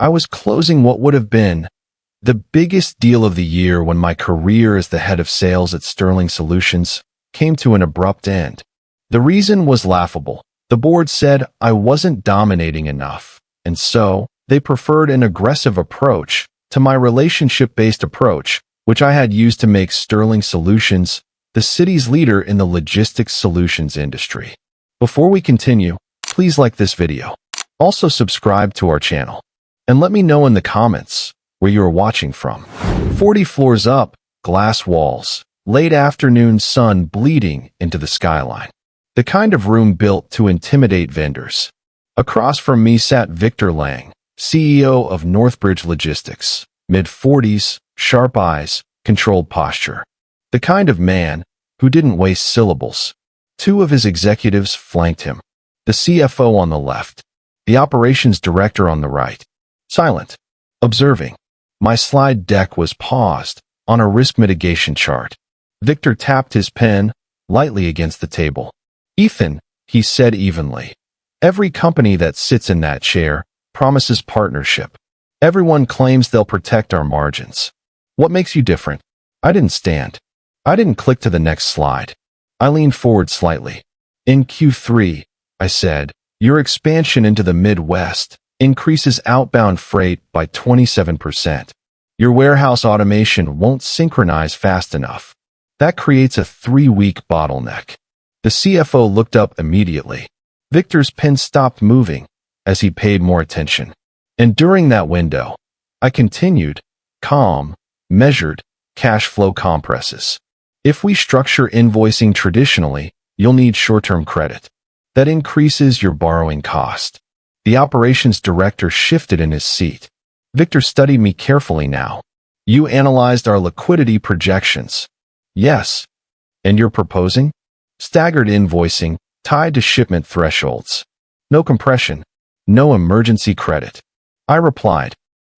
I was closing what would have been the biggest deal of the year when my career as the head of sales at Sterling Solutions came to an abrupt end. The reason was laughable. The board said I wasn't dominating enough, and so they preferred an aggressive approach to my relationship-based approach, which I had used to make Sterling Solutions the city's leader in the logistics solutions industry. Before we continue, please like this video. Also subscribe to our channel. And let me know in the comments where you are watching from. 40 floors up, glass walls, late afternoon sun bleeding into the skyline. The kind of room built to intimidate vendors. Across from me sat Victor Lang, CEO of Northbridge Logistics. Mid-40s, sharp eyes, controlled posture. The kind of man who didn't waste syllables. Two of his executives flanked him. The CFO on the left, the operations director on the right. Silent, observing. My slide deck was paused on a risk mitigation chart. Victor tapped his pen lightly against the table. Ethan, he said evenly. Every company that sits in that chair promises partnership. Everyone claims they'll protect our margins. What makes you different? I didn't stand. I didn't click to the next slide. I leaned forward slightly. In Q3, I said, your expansion into the Midwest increases outbound freight by 27%. Your warehouse automation won't synchronize fast enough. That creates a 3-week bottleneck. The CFO looked up immediately. Victor's pen stopped moving as he paid more attention. And during that window, I continued, calm, measured, cash flow compresses. If we structure invoicing traditionally, you'll need short-term credit. That increases your borrowing cost. The operations director shifted in his seat. Victor studied me carefully now. You analyzed our liquidity projections. Yes. And you're proposing? Staggered invoicing, tied to shipment thresholds. No compression. No emergency credit. I replied.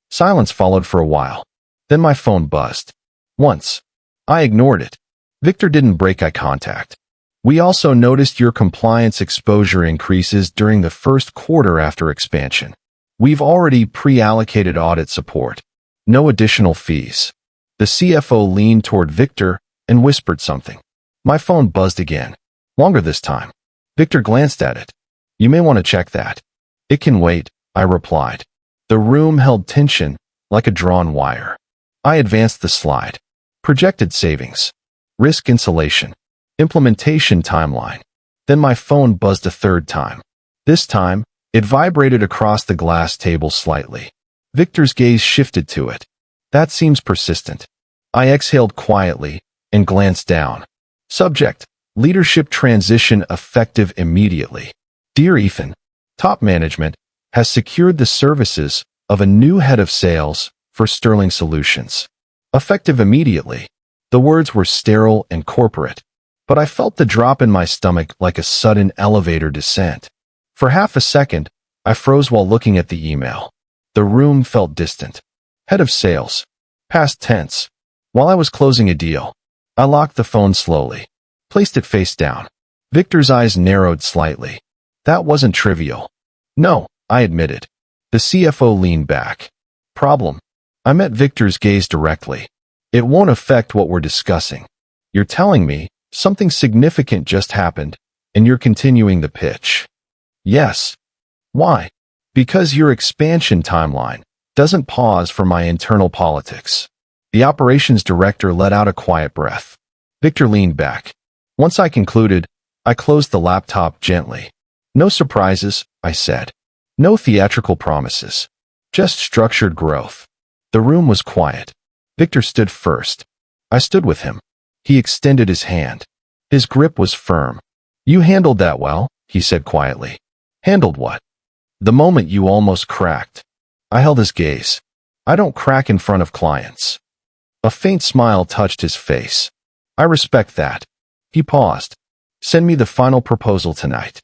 Silence followed for a while. Then my phone buzzed. Once. I ignored it. Victor didn't break eye contact. We also noticed your compliance exposure increases during the first quarter after expansion. We've already pre-allocated audit support. No additional fees. The CFO leaned toward Victor and whispered something. My phone buzzed again. Longer this time. Victor glanced at it. You may want to check that. It can wait, I replied. The room held tension like a drawn wire. I advanced the slide. Projected savings. Risk insulation. Implementation timeline. Then my phone buzzed a third time. This time, it vibrated across the glass table slightly. Victor's gaze shifted to it. That seems persistent. I exhaled quietly and glanced down. Subject: leadership transition effective immediately. Dear Ethan, top management has secured the services of a new head of sales for Sterling Solutions. Effective immediately. The words were sterile and corporate, but I felt the drop in my stomach like a sudden elevator descent. For half a second, I froze while looking at the email. The room felt distant. Head of sales. Past tense. While I was closing a deal, I locked the phone slowly, placed it face down. Victor's eyes narrowed slightly. That wasn't trivial. No, I admitted. The CFO leaned back. Problem. I met Victor's gaze directly. It won't affect what we're discussing. You're telling me something significant just happened, and you're continuing the pitch. Yes. Why? Because your expansion timeline doesn't pause for my internal politics. The operations director let out a quiet breath. Victor leaned back. Once I concluded, I closed the laptop gently. No surprises, I said. No theatrical promises. Just structured growth. The room was quiet. Victor stood first. I stood with him. He extended his hand. His grip was firm. You handled that well, he said quietly. Handled what? The moment you almost cracked. I held his gaze. I don't crack in front of clients. A faint smile touched his face. I respect that. He paused. Send me the final proposal tonight.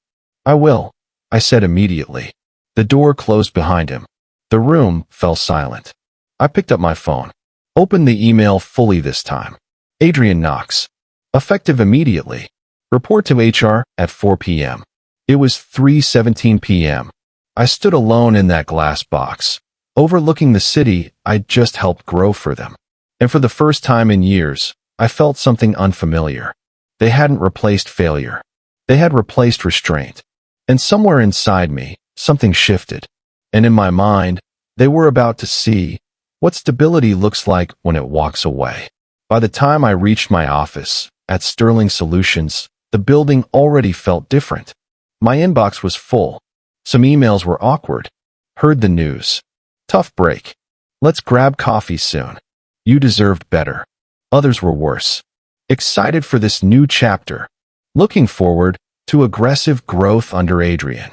I will, I said immediately. The door closed behind him. The room fell silent. I picked up my phone. Opened the email fully this time. Adrian Knox. Effective immediately. Report to HR at 4 p.m. It was 3:17 p.m. I stood alone in that glass box. overlooking the city I'd just helped grow for them. And for the first time in years, I felt something unfamiliar. They hadn't replaced failure. They had replaced restraint. And somewhere inside me, something shifted. And in my mind, they were about to see what stability looks like when it walks away. By the time I reached my office at Sterling Solutions, the building already felt different. My inbox was full. Some emails were awkward. Heard the news. Tough break. Let's grab coffee soon. You deserved better. Others were worse. Excited for this new chapter. Looking forward to aggressive growth under Adrian.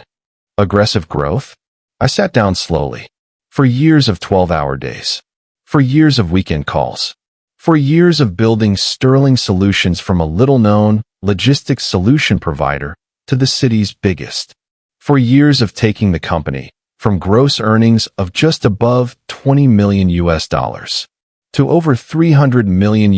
Aggressive growth? I sat down slowly. For years of 12-hour days. For years of weekend calls. For years of building Sterling Solutions from a little-known logistics solution provider to the city's biggest. For years of taking the company from gross earnings of just above $20 million to over $300 million.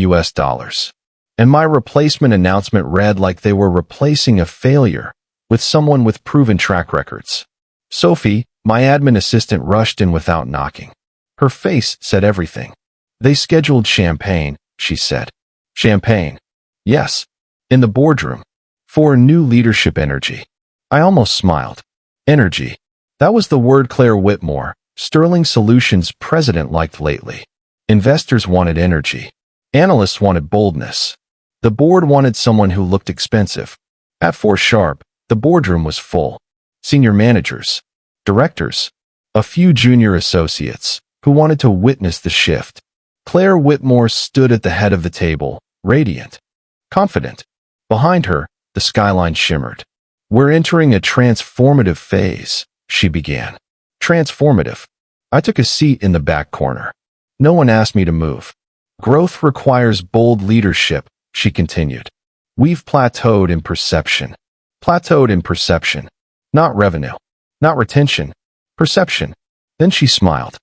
And my replacement announcement read like they were replacing a failure with someone with proven track records. Sophie, my admin assistant, rushed in without knocking. Her face said everything. They scheduled champagne, she said. Champagne. Yes. In the boardroom. For new leadership energy. I almost smiled. Energy. That was the word Claire Whitmore, Sterling Solutions president, liked lately. Investors wanted energy. Analysts wanted boldness. The board wanted someone who looked expensive. At 4 sharp, the boardroom was full. Senior managers. Directors. A few junior associates who wanted to witness the shift. Claire Whitmore stood at the head of the table, radiant. Confident. Behind her, the skyline shimmered. We're entering a transformative phase, she began. Transformative. I took a seat in the back corner. No one asked me to move. Growth requires bold leadership, she continued. We've plateaued in perception. Plateaued in perception. Not revenue. Not retention. Perception. Then she smiled.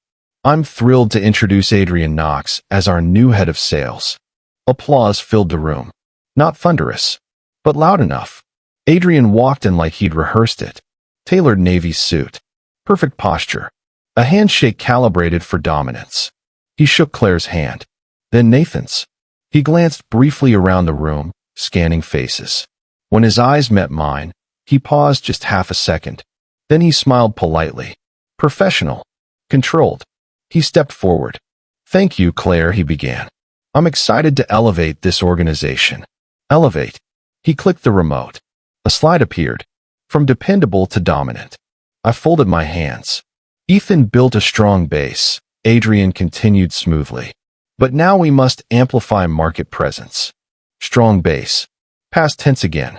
I'm thrilled to introduce Adrian Knox as our new head of sales. Applause filled the room. Not thunderous, but loud enough. Adrian walked in like he'd rehearsed it. Tailored navy suit. Perfect posture. A handshake calibrated for dominance. He shook Claire's hand. Then Nathan's. He glanced briefly around the room, scanning faces. When his eyes met mine, he paused just half a second. Then he smiled politely. Professional. Controlled. He stepped forward. Thank you, Claire, he began. I'm excited to elevate this organization. Elevate. He clicked the remote. A slide appeared. From dependable to dominant. I folded my hands. Ethan built a strong base. Adrian continued smoothly. But now we must amplify market presence. Strong base. Past tense again.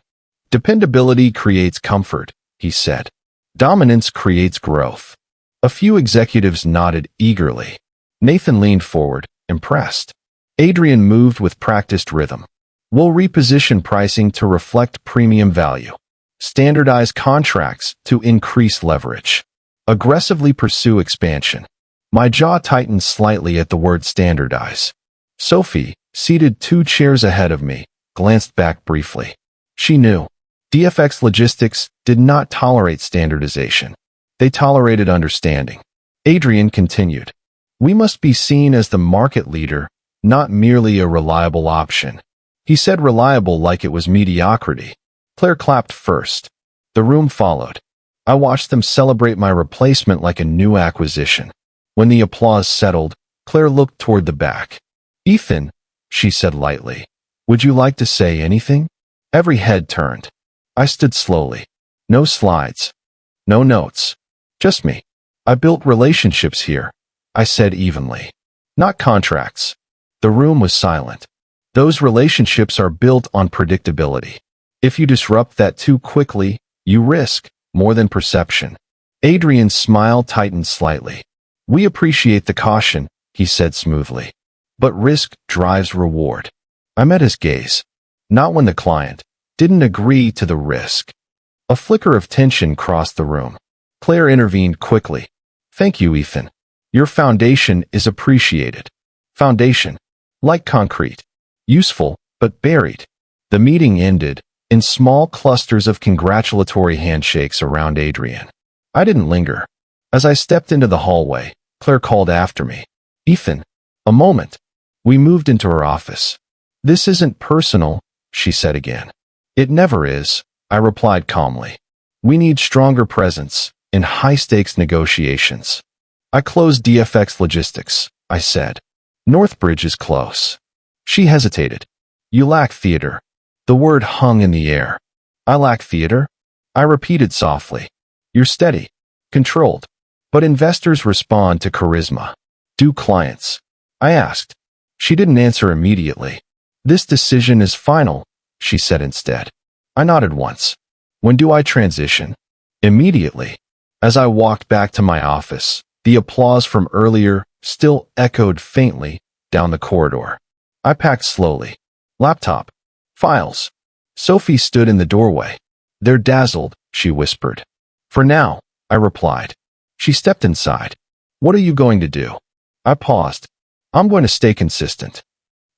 Dependability creates comfort, he said. Dominance creates growth. A few executives nodded eagerly. Nathan leaned forward, impressed. Adrian moved with practiced rhythm. We'll reposition pricing to reflect premium value. Standardize contracts to increase leverage. Aggressively pursue expansion. My jaw tightened slightly at the word standardize. Sophie, seated 2 chairs ahead of me, glanced back briefly. She knew. DFX Logistics did not tolerate standardization. They tolerated understanding. Adrian continued. We must be seen as the market leader, not merely a reliable option. He said reliable like it was mediocrity. Claire clapped first. The room followed. I watched them celebrate my replacement like a new acquisition. When the applause settled, Claire looked toward the back. Ethan, she said lightly, would you like to say anything? Every head turned. I stood slowly. No slides. No notes. Just me. I built relationships here, I said evenly. Not contracts. The room was silent. Those relationships are built on predictability. If you disrupt that too quickly, you risk more than perception. Adrian's smile tightened slightly. We appreciate the caution, he said smoothly. But risk drives reward. I met his gaze. Not when the client didn't agree to the risk. A flicker of tension crossed the room. Claire intervened quickly. Thank you, Ethan. Your foundation is appreciated. Foundation. Like concrete. Useful, but buried. The meeting ended in small clusters of congratulatory handshakes around Adrian. I didn't linger. As I stepped into the hallway, Claire called after me. Ethan, a moment. We moved into her office. This isn't personal, she said again. It never is, I replied calmly. We need stronger presence in high-stakes negotiations. I closed DFX Logistics, I said. Northbridge is close. She hesitated. You lack theater. The word hung in the air. I lack theater? I repeated softly. You're steady, controlled. But investors respond to charisma. Do clients? I asked. She didn't answer immediately. This decision is final, she said instead. I nodded once. When do I transition? Immediately. As I walked back to my office, the applause from earlier still echoed faintly down the corridor. I packed slowly. Laptop. Files. Sophie stood in the doorway. They're dazzled, she whispered. For now, I replied. She stepped inside. What are you going to do? I paused. I'm going to stay consistent.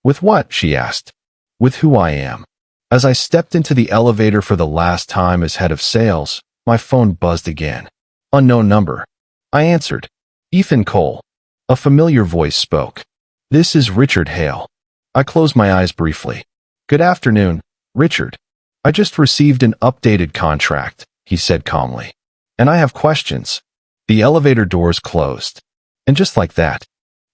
With what? She asked. With who I am. As I stepped into the elevator for the last time as head of sales, my phone buzzed again. Unknown number. I answered. Ethan Cole. A familiar voice spoke. This is Richard Hale. I closed my eyes briefly. Good afternoon, Richard. I just received an updated contract, he said calmly. And I have questions. The elevator doors closed. And just like that,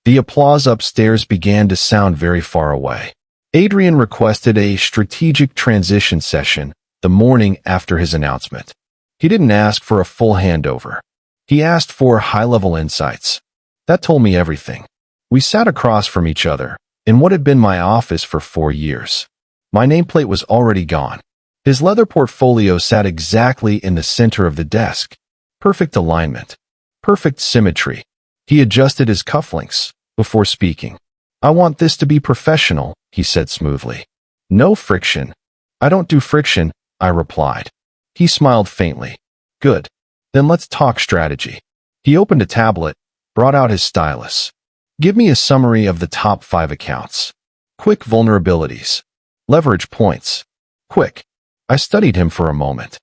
the applause upstairs began to sound very far away. Adrian requested a strategic transition session the morning after his announcement. He didn't ask for a full handover. He asked for high-level insights. That told me everything. We sat across from each other in what had been my office for 4 years. My nameplate was already gone. His leather portfolio sat exactly in the center of the desk. Perfect alignment. Perfect symmetry. He adjusted his cufflinks before speaking. I want this to be professional, he said smoothly. No friction. I don't do friction, I replied. He smiled faintly. Good. Then let's talk strategy. He opened a tablet, brought out his stylus. Give me a summary of the top 5 accounts. Quick vulnerabilities. Leverage points. Quick. I studied him for a moment.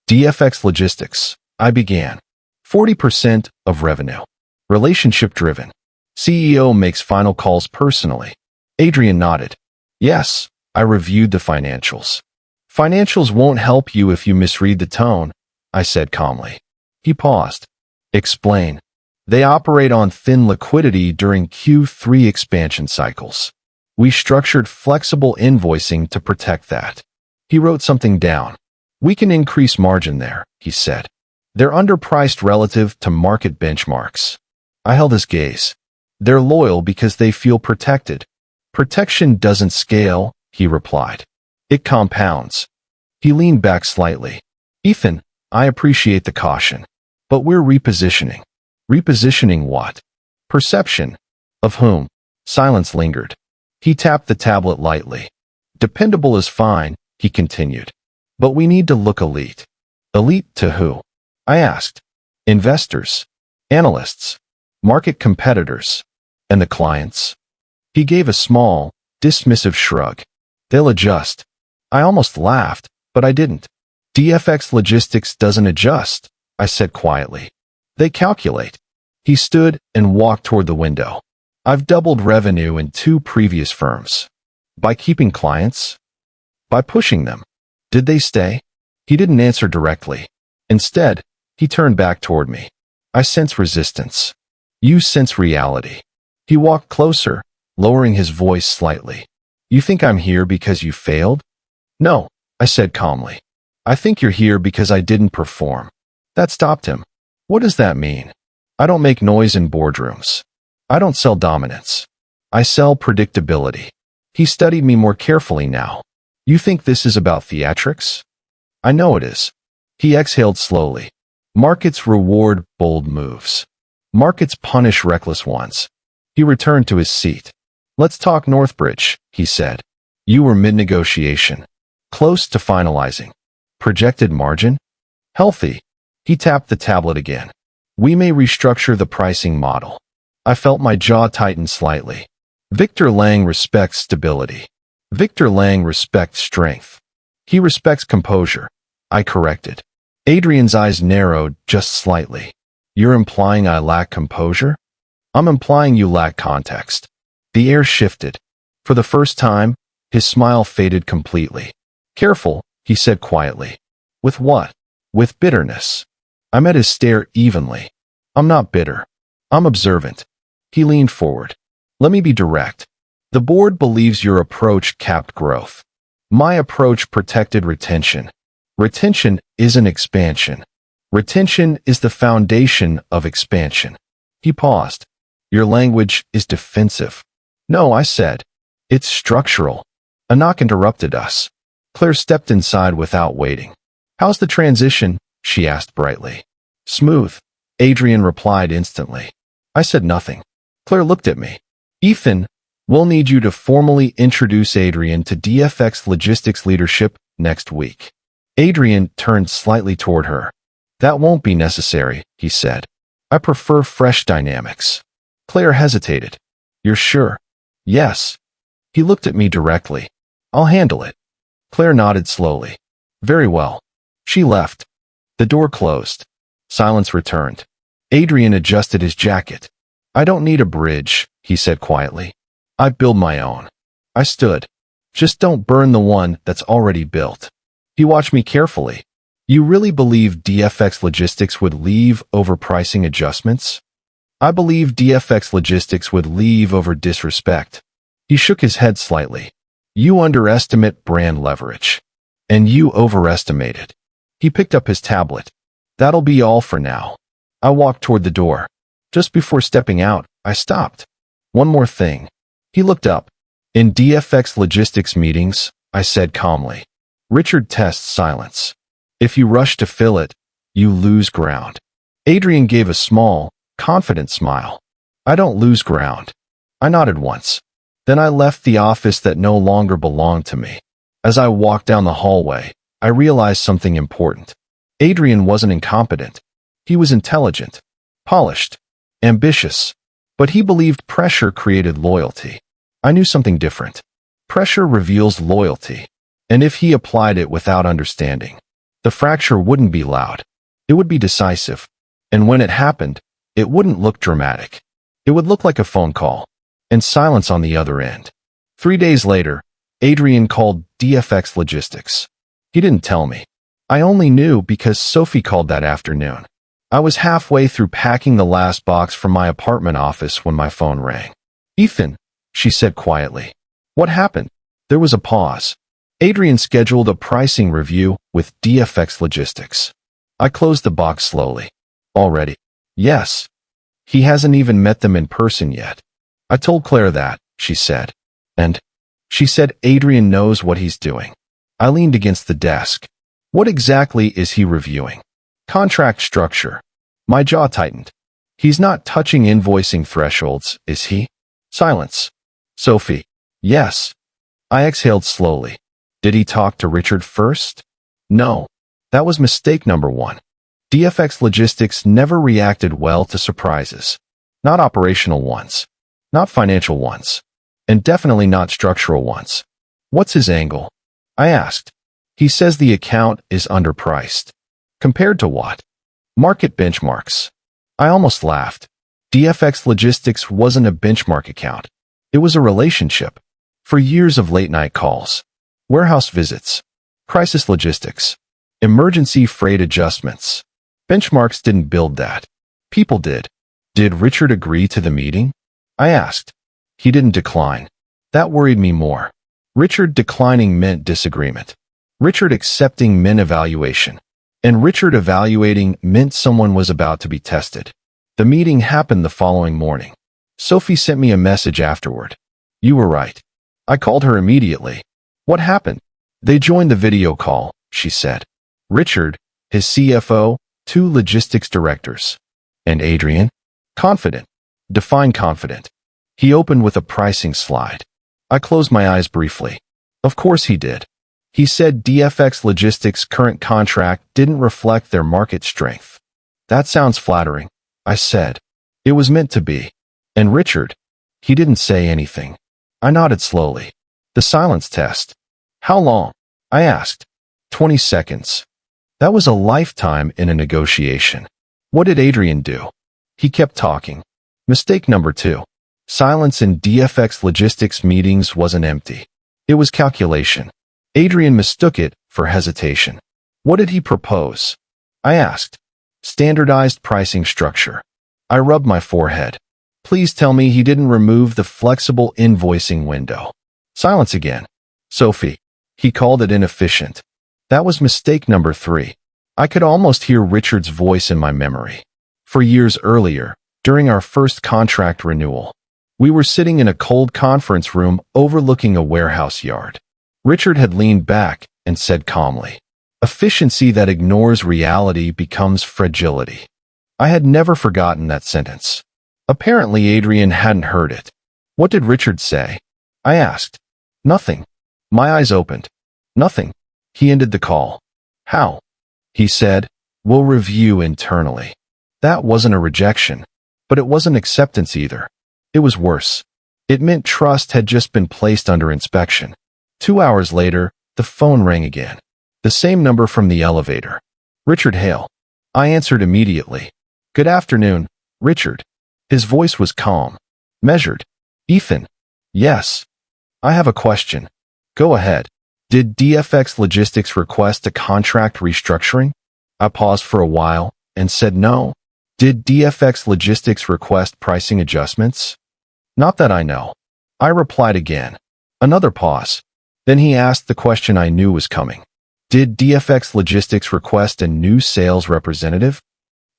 DFX Logistics. I began. 40% of revenue. Relationship-driven. CEO makes final calls personally. Adrian nodded. Yes, I reviewed the financials. Financials won't help you if you misread the tone, I said calmly. He paused. Explain. They operate on thin liquidity during Q3 expansion cycles. We structured flexible invoicing to protect that. He wrote something down. We can increase margin there, he said. They're underpriced relative to market benchmarks. I held his gaze. They're loyal because they feel protected. Protection doesn't scale, he replied. It compounds. He leaned back slightly. Ethan, I appreciate the caution. But we're repositioning. Repositioning what? Perception. Of whom? Silence lingered. He tapped the tablet lightly. Dependable is fine, he continued. But we need to look elite. Elite to who? I asked. Investors. Analysts. Market competitors. And the clients? He gave a small, dismissive shrug. They'll adjust. I almost laughed, but I didn't. DFX Logistics doesn't adjust, I said quietly. They calculate. He stood and walked toward the window. I've doubled revenue in 2 previous firms. By keeping clients? By pushing them. Did they stay? He didn't answer directly. Instead, he turned back toward me. I sense resistance. You sense reality. He walked closer, lowering his voice slightly. You think I'm here because you failed? No, I said calmly. I think you're here because I didn't perform. That stopped him. What does that mean? I don't make noise in boardrooms. I don't sell dominance. I sell predictability. He studied me more carefully now. You think this is about theatrics? I know it is. He exhaled slowly. Markets reward bold moves. Markets punish reckless ones. He returned to his seat. Let's talk Northbridge, he said. You were mid-negotiation. Close to finalizing. Projected margin? Healthy. He tapped the tablet again. We may restructure the pricing model. I felt my jaw tighten slightly. Victor Lang respects stability. Victor Lang respects strength. He respects composure. I corrected. Adrian's eyes narrowed just slightly. You're implying I lack composure? I'm implying you lack context. The air shifted. For the first time, his smile faded completely. Careful, he said quietly. With what? With bitterness. I met his stare evenly. I'm not bitter. I'm observant. He leaned forward. Let me be direct. The board believes your approach capped growth. My approach protected retention. Retention isn't expansion. Retention is the foundation of expansion. He paused. Your language is defensive. No, I said. It's structural. A knock interrupted us. Claire stepped inside without waiting. How's the transition? She asked brightly. Smooth. Adrian replied instantly. I said nothing. Claire looked at me. Ethan, we'll need you to formally introduce Adrian to DFX Logistics leadership next week. Adrian turned slightly toward her. That won't be necessary, he said. I prefer fresh dynamics. Claire hesitated. You're sure? Yes. He looked at me directly. I'll handle it. Claire nodded slowly. Very well. She left. The door closed. Silence returned. Adrian adjusted his jacket. I don't need a bridge, he said quietly. I build my own. I stood. Just don't burn the one that's already built. He watched me carefully. You really believe DFX Logistics would leave over pricing adjustments? I believe DFX Logistics would leave over disrespect. He shook his head slightly. You underestimate brand leverage. And you overestimate it. He picked up his tablet. That'll be all for now. I walked toward the door. Just before stepping out, I stopped. One more thing. He looked up. In DFX Logistics meetings, I said calmly. Richard tests silence. If you rush to fill it, you lose ground. Adrian gave a small, confident smile. I don't lose ground. I nodded once. Then I left the office that no longer belonged to me. As I walked down the hallway, I realized something important. Adrian wasn't incompetent. He was intelligent, polished, ambitious, but he believed pressure created loyalty. I knew something different. Pressure reveals loyalty, and if he applied it without understanding, the fracture wouldn't be loud. It would be decisive, and when it happened, it wouldn't look dramatic. It would look like a phone call, and silence on the other end. 3 days later, Adrian called DFX Logistics. He didn't tell me. I only knew because Sophie called that afternoon. I was halfway through packing the last box from my apartment office when my phone rang. Ethan, she said quietly. What happened? There was a pause. Adrian scheduled a pricing review with DFX Logistics. I closed the box slowly. Already? Yes. He hasn't even met them in person yet. I told Claire that, she said. And? She said Adrian knows what he's doing. I leaned against the desk. What exactly is he reviewing? Contract structure. My jaw tightened. He's not touching invoicing thresholds, is he? Silence. Sophie. Yes. I exhaled slowly. Did he talk to Richard first? No. That was mistake number 1. DFX Logistics never reacted well to surprises. Not operational ones. Not financial ones. And definitely not structural ones. What's his angle? I asked. He says the account is underpriced. Compared to what? Market benchmarks. I almost laughed. DFX Logistics wasn't a benchmark account. It was a relationship. For years of late-night calls, warehouse visits, crisis logistics, emergency freight adjustments. Benchmarks didn't build that. People did. Did Richard agree to the meeting? I asked. He didn't decline. That worried me more. Richard declining meant disagreement. Richard accepting meant evaluation. And Richard evaluating meant someone was about to be tested. The meeting happened the following morning. Sophie sent me a message afterward. You were right. I called her immediately. What happened? They joined the video call, she said. Richard, his CFO, 2 logistics directors. And Adrian? Confident. Define confident. He opened with a pricing slide. I closed my eyes briefly. Of course he did. He said DFX Logistics' current contract didn't reflect their market strength. That sounds flattering, I said. It was meant to be. And Richard? He didn't say anything. I nodded slowly. The silence test. How long? I asked. 20 seconds. That was a lifetime in a negotiation. What did Adrian do? He kept talking. Mistake number 2. Silence in DFX Logistics meetings wasn't empty. It was calculation. Adrian mistook it for hesitation. What did he propose? I asked. Standardized pricing structure. I rubbed my forehead. Please tell me he didn't remove the flexible invoicing window. Silence again. Sophie. He called it inefficient. That was mistake number 3. I could almost hear Richard's voice in my memory. For years earlier, during our first contract renewal, we were sitting in a cold conference room overlooking a warehouse yard. Richard had leaned back and said calmly, "Efficiency that ignores reality becomes fragility." I had never forgotten that sentence. Apparently, Adrian hadn't heard it. What did Richard say? I asked. Nothing. My eyes opened. Nothing. He ended the call. How? He said, "We'll review internally." That wasn't a rejection, but it wasn't acceptance either. It was worse. It meant trust had just been placed under inspection. 2 hours later, the phone rang again. The same number from the elevator. Richard Hale. I answered immediately. "Good afternoon, Richard." His voice was calm. Measured. "Ethan." "Yes." "I have a question." "Go ahead." "Did DFX Logistics request a contract restructuring?" I paused for a while and said no. "Did DFX Logistics request pricing adjustments?" "Not that I know." I replied again. Another pause. Then he asked the question I knew was coming. "Did DFX Logistics request a new sales representative?"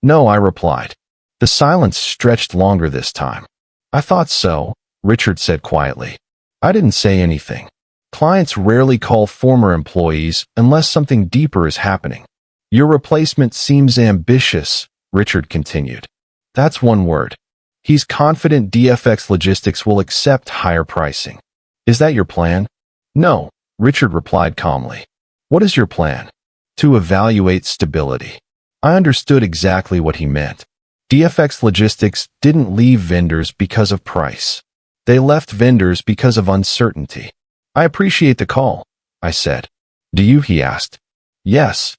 "No," I replied. The silence stretched longer this time. "I thought so," Richard said quietly. I didn't say anything. Clients rarely call former employees unless something deeper is happening. "Your replacement seems ambitious," Richard continued. "That's one word. He's confident DFX Logistics will accept higher pricing." "Is that your plan?" "No," Richard replied calmly. "What is your plan?" "To evaluate stability." I understood exactly what he meant. DFX Logistics didn't leave vendors because of price. They left vendors because of uncertainty. "I appreciate the call," I said. "Do you?" he asked. "Yes."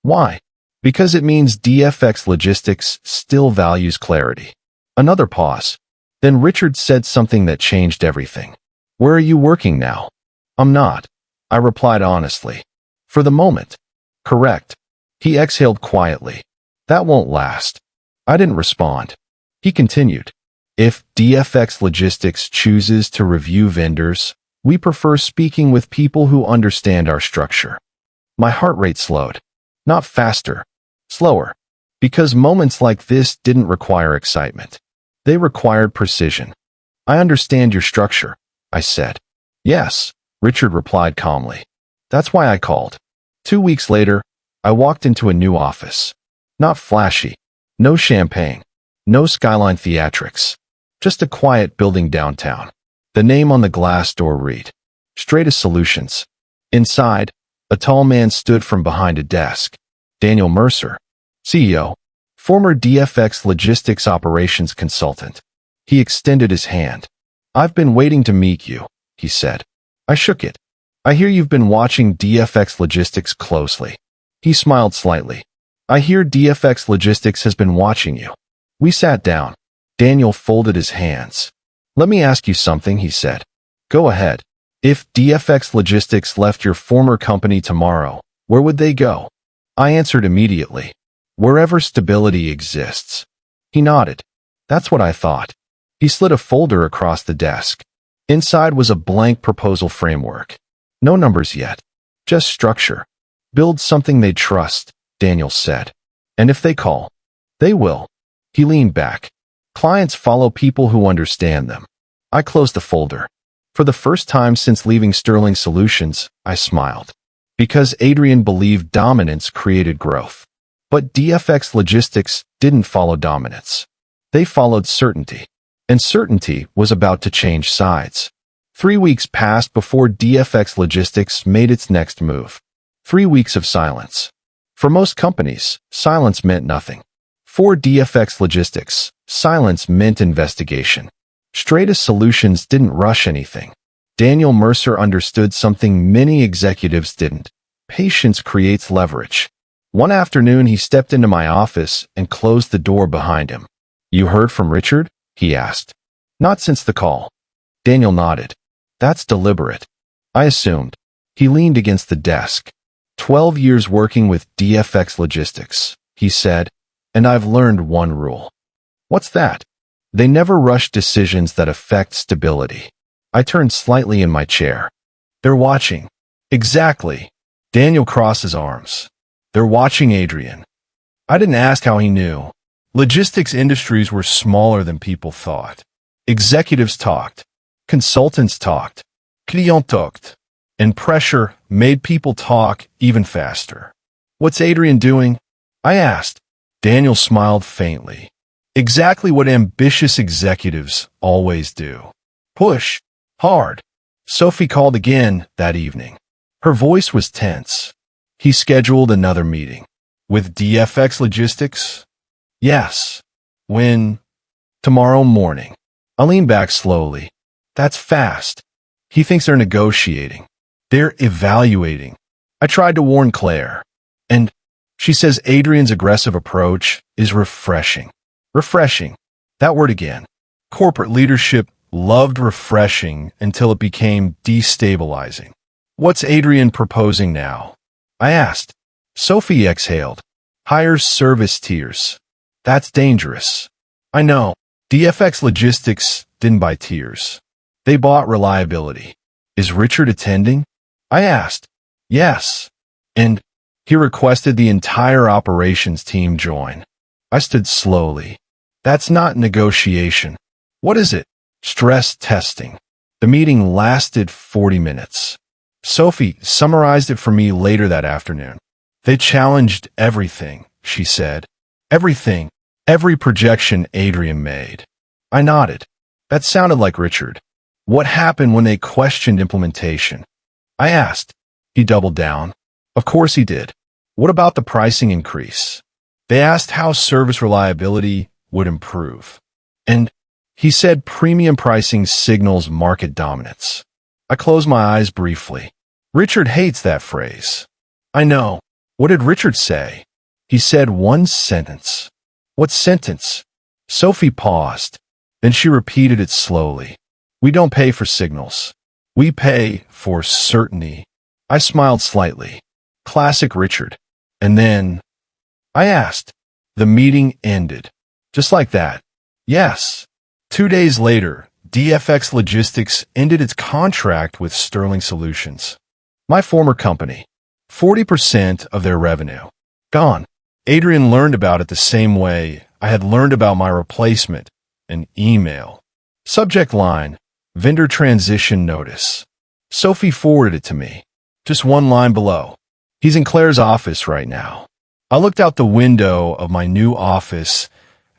"Why?" "Because it means DFX Logistics still values clarity." Another pause. Then Richard said something that changed everything. "Where are you working now?" "I'm not," I replied honestly. "For the moment." "Correct." He exhaled quietly. "That won't last." I didn't respond. He continued. "If DFX Logistics chooses to review vendors, we prefer speaking with people who understand our structure." My heart rate slowed. Not faster. Slower. Because moments like this didn't require excitement. They required precision. "I understand your structure," I said. "Yes," Richard replied calmly. "That's why I called." 2 weeks later, I walked into a new office. Not flashy. No champagne. No skyline theatrics. Just a quiet building downtown. The name on the glass door read, Strata Solutions. Inside, a tall man stood from behind a desk. Daniel Mercer, CEO, former DFX Logistics Operations Consultant. He extended his hand. "I've been waiting to meet you," he said. I shook it. "I hear you've been watching DFX Logistics closely." He smiled slightly. "I hear DFX Logistics has been watching you." We sat down. Daniel folded his hands. "Let me ask you something," he said. "Go ahead. If DFX Logistics left your former company tomorrow, where would they go?" I answered immediately. "Wherever stability exists." He nodded. "That's what I thought." He slid a folder across the desk. Inside was a blank proposal framework. No numbers yet. Just structure. "Build something they trust," Daniel said. "And if they call, they will." He leaned back. "Clients follow people who understand them." I closed the folder. For the first time since leaving Sterling Solutions, I smiled. Because Adrian believed dominance created growth. But DFX Logistics didn't follow dominance. They followed certainty. And certainty was about to change sides. 3 weeks passed before DFX Logistics made its next move. 3 weeks of silence. For most companies, silence meant nothing. For DFX Logistics, silence meant investigation. Strata Solutions didn't rush anything. Daniel Mercer understood something many executives didn't. Patience creates leverage. One afternoon, he stepped into my office and closed the door behind him. "You heard from Richard?" he asked. Not since the call. Daniel nodded. That's deliberate. I assumed. He leaned against the desk. 12 years working with DFX Logistics, he said, and I've learned one rule. What's that? They never rush decisions that affect stability. I turned slightly in my chair. They're watching. Exactly. Daniel crossed his arms. They're watching Adrian. I didn't ask how he knew. Logistics industries were smaller than people thought. Executives talked. Consultants talked. Clients talked. And pressure made people talk even faster. What's Adrian doing? I asked. Daniel smiled faintly. Exactly what ambitious executives always do. Push. Hard. Sophie called again that evening. Her voice was tense. He scheduled another meeting. With DFX Logistics? Yes. When? Tomorrow morning. I leaned back slowly. That's fast. He thinks they're negotiating. They're evaluating. I tried to warn Claire. And she says Adrian's aggressive approach is refreshing. Refreshing. That word again. Corporate leadership loved refreshing until it became destabilizing. What's Adrian proposing now? I asked. Sophie exhaled. Higher service tiers. That's dangerous. I know. DFX Logistics didn't buy tiers. They bought reliability. Is Richard attending? I asked. Yes. And he requested the entire operations team join. I stood slowly. That's not negotiation. What is it? Stress testing. The meeting lasted 40 minutes. Sophie summarized it for me later that afternoon. They challenged everything, she said. Everything. Every projection Adrian made. I nodded. That sounded like Richard. What happened when they questioned implementation? I asked. He doubled down. Of course he did. What about the pricing increase? They asked how service reliability would improve. And he said premium pricing signals market dominance. I closed my eyes briefly. Richard hates that phrase. I know. What did Richard say? He said one sentence. What sentence? Sophie paused. Then she repeated it slowly. We don't pay for signals. We pay for certainty. I smiled slightly. Classic Richard. And then I asked. The meeting ended. Just like that. Yes. 2 days later, DFX Logistics ended its contract with Sterling Solutions. My former company. 40% of their revenue. Gone. Adrian learned about it the same way I had learned about my replacement. An email. Subject line. Vendor transition notice. Sophie forwarded it to me. Just one line below. He's in Claire's office right now. I looked out the window of my new office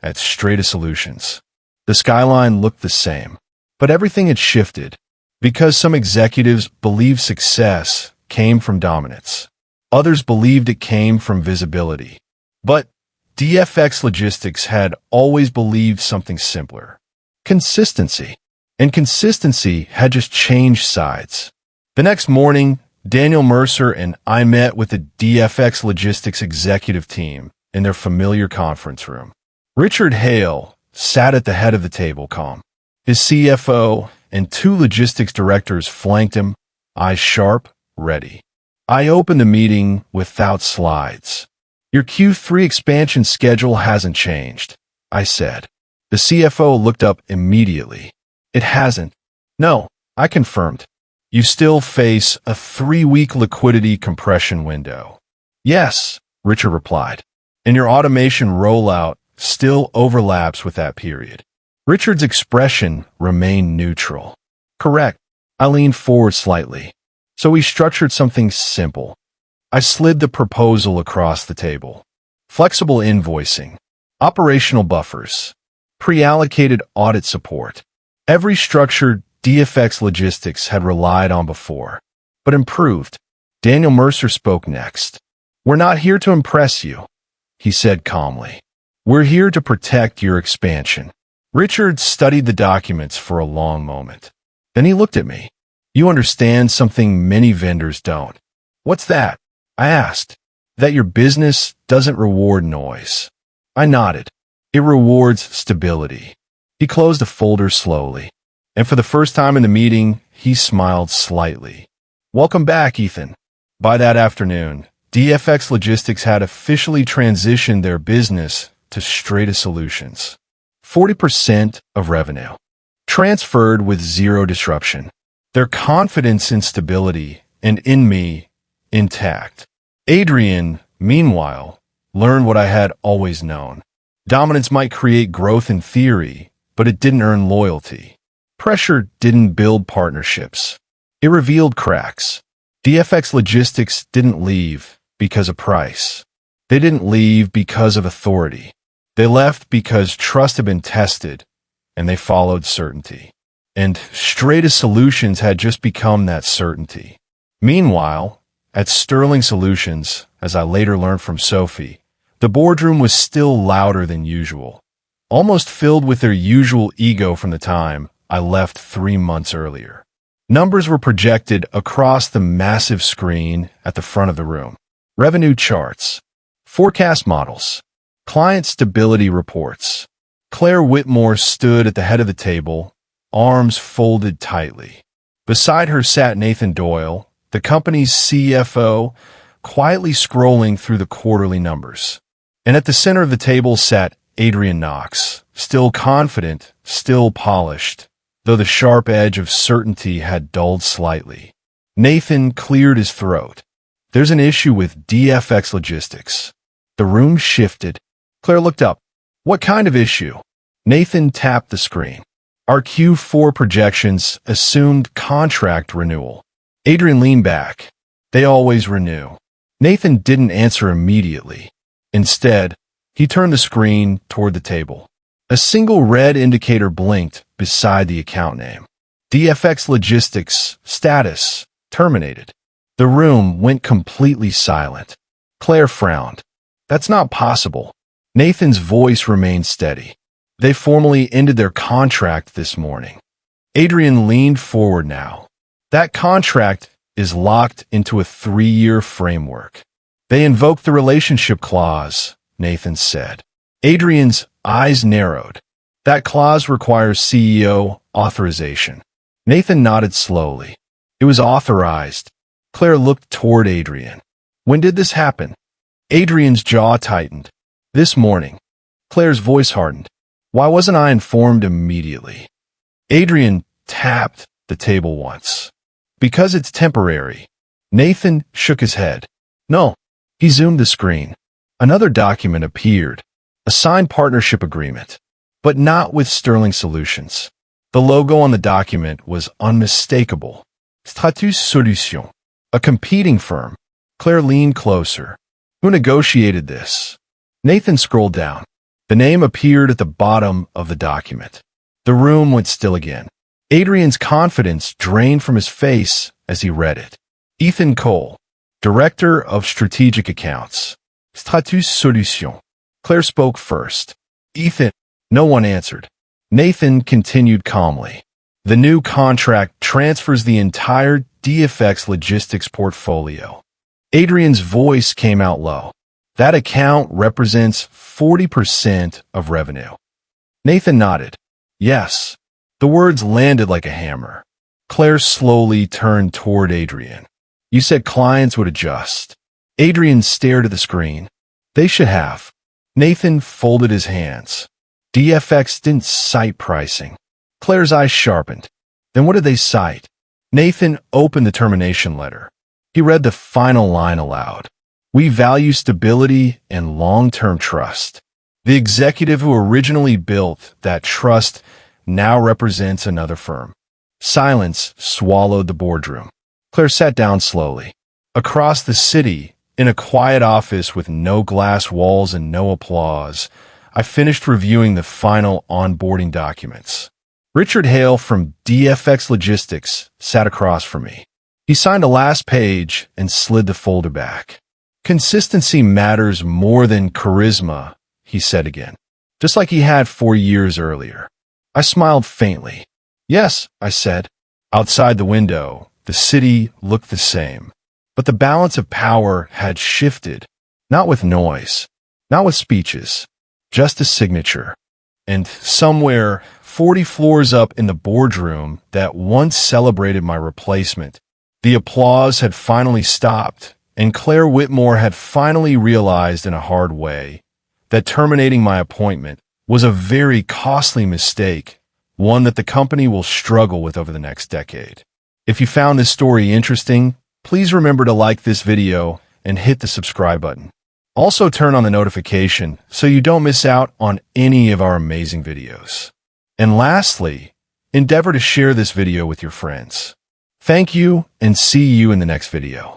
at Strata Solutions. The skyline looked the same, but everything had shifted because some executives believed success came from dominance. Others believed it came from visibility. But DFX Logistics had always believed something simpler. Consistency. And consistency had just changed sides. The next morning, Daniel Mercer and I met with the DFX Logistics executive team in their familiar conference room. Richard Hale sat at the head of the table, calm. His CFO and 2 logistics directors flanked him, eyes sharp, ready. I opened the meeting without slides. Your Q3 expansion schedule hasn't changed, I said. The CFO looked up immediately. It hasn't. No, I confirmed. You still face a 3-week liquidity compression window. Yes, Richard replied. And your automation rollout still overlaps with that period. Richard's expression remained neutral. Correct. I leaned forward slightly. So we structured something simple. I slid the proposal across the table. Flexible invoicing, operational buffers, pre-allocated audit support. Every structure DFX Logistics had relied on before, but improved. Daniel Mercer spoke next. We're not here to impress you, he said calmly. We're here to protect your expansion. Richard studied the documents for a long moment. Then he looked at me. You understand something many vendors don't. What's that? I asked. That your business doesn't reward noise. I nodded. It rewards stability. He closed the folder slowly, and for the first time in the meeting, he smiled slightly. "Welcome back, Ethan." By that afternoon, DFX Logistics had officially transitioned their business to Strata Solutions. 40% of revenue transferred with zero disruption. Their confidence in stability and in me intact. Adrian, meanwhile, learned what I had always known. Dominance might create growth in theory, but it didn't earn loyalty. Pressure didn't build partnerships. It revealed cracks. DFX Logistics didn't leave because of price. They didn't leave because of authority. They left because trust had been tested, and they followed certainty. And Strata Solutions had just become that certainty. Meanwhile, at Sterling Solutions, as I later learned from Sophie, the boardroom was still louder than usual, almost filled with their usual ego from the time I left 3 months earlier. Numbers were projected across the massive screen at the front of the room. Revenue charts, forecast models, client stability reports. Claire Whitmore stood at the head of the table, arms folded tightly. Beside her sat Nathan Doyle, the company's CFO, quietly scrolling through the quarterly numbers. And at the center of the table sat Adrian Knox, still confident, still polished, though the sharp edge of certainty had dulled slightly. Nathan cleared his throat. "There's an issue with DFX Logistics." The room shifted. Claire looked up. "What kind of issue?" Nathan tapped the screen. "Our Q4 projections assumed contract renewal." Adrian leaned back. "They always renew." Nathan didn't answer immediately. Instead, he turned the screen toward the table. A single red indicator blinked beside the account name. DFX Logistics, status, terminated. The room went completely silent. Claire frowned. "That's not possible." Nathan's voice remained steady. "They formally ended their contract this morning." Adrian leaned forward now. "That contract is locked into a 3-year framework." "They invoked the relationship clause," Nathan said. Adrian's eyes narrowed. "That clause requires CEO authorization." Nathan nodded slowly. "It was authorized." Claire looked toward Adrian. "When did this happen?" Adrian's jaw tightened. "This morning." Claire's voice hardened. "Why wasn't I informed immediately?" Adrian tapped the table once. "Because it's temporary." Nathan shook his head. "No." He zoomed the screen. Another document appeared. A signed partnership agreement, but not with Sterling Solutions. The logo on the document was unmistakable. Strata Solutions, a competing firm. Claire leaned closer. "Who negotiated this?" Nathan scrolled down. The name appeared at the bottom of the document. The room went still again. Adrian's confidence drained from his face as he read it. Ethan Cole, Director of Strategic Accounts. Strata Solutions. Claire spoke first. "Ethan." No one answered. Nathan continued calmly. "The new contract transfers the entire DFX Logistics portfolio." Adrian's voice came out low. "That account represents 40% of revenue." Nathan nodded. "Yes." The words landed like a hammer. Claire slowly turned toward Adrian. "You said clients would adjust." Adrian stared at the screen. "They should have." Nathan folded his hands. DFX didn't cite pricing. Claire's eyes sharpened. Then what did they cite? Nathan opened the termination letter. He read the final line aloud. "We value stability and long-term trust." The executive who originally built that trust now represents another firm. Silence swallowed the boardroom. Claire sat down slowly. Across the city, in a quiet office with no glass walls and no applause, I finished reviewing the final onboarding documents. Richard Hale from DFX Logistics sat across from me. He signed the last page and slid the folder back. "Consistency matters more than charisma," he said again, just like he had 4 years earlier. I smiled faintly. "Yes," I said. Outside the window, the city looked the same. But the balance of power had shifted, not with noise, not with speeches, just a signature. And somewhere 40 floors up in the boardroom that once celebrated my replacement. The applause had finally stopped, and Claire Whitmore had finally realized in a hard way that terminating my appointment was a very costly mistake, one that the company will struggle with over the next decade. If you found this story interesting, please remember to like this video and hit the subscribe button. Also turn on the notification so you don't miss out on any of our amazing videos. And lastly, endeavor to share this video with your friends. Thank you and see you in the next video.